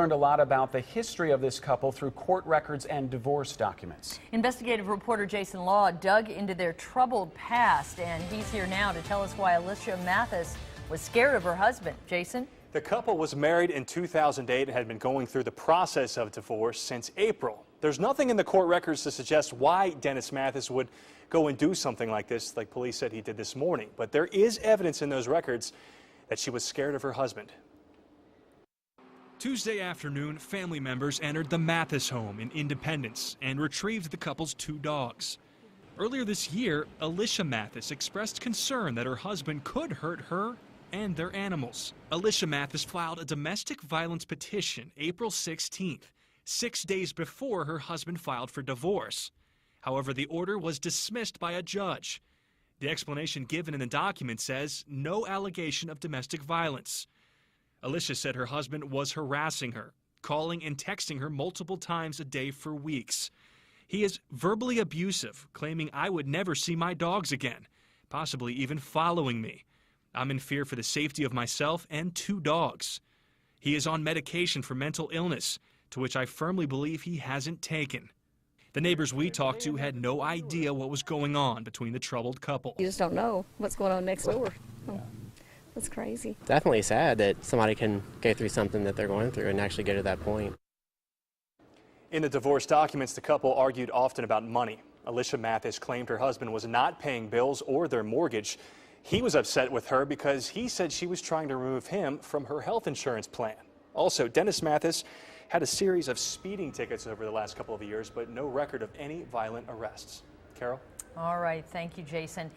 Learned a lot about the history of this couple through court records and divorce documents. Investigative reporter Jason Law dug into their troubled past, and he's here now to tell us why Alicia Mathis was scared of her husband. Jason? The couple was married in 2008 and had been going through the process of divorce since April. There's nothing in the court records to suggest why Dennis Mathis would go and do something like this, like police said he did this morning. But there is evidence in those records that she was scared of her husband. Tuesday afternoon, family members entered the Mathis home in Independence and retrieved the couple's 2 dogs. Earlier this year, Alicia Mathis expressed concern that her husband could hurt her and their animals. Alicia Mathis filed a domestic violence petition April 16th, 6 days before her husband filed for divorce. However, the order was dismissed by a judge. The explanation given in the document says no allegation of domestic violence. Alicia said her husband was harassing her, calling and texting her multiple times a day for weeks. He is verbally abusive, claiming I would never see my dogs again, possibly even following me. I'm in fear for the safety of myself and 2 dogs. He is on medication for mental illness, to which I firmly believe he hasn't taken. The neighbors we talked to had no idea what was going on between the troubled couple. You just don't know what's going on next door. That's crazy. Definitely sad that somebody can go through something that they're going through and actually get to that point. In the divorce documents, the couple argued often about money. Alicia Mathis claimed her husband was not paying bills or their mortgage. He was upset with her because he said she was trying to remove him from her health insurance plan. Also, Dennis Mathis had a series of speeding tickets over the last couple of years, but no record of any violent arrests. Carol? All right. Thank you, Jason.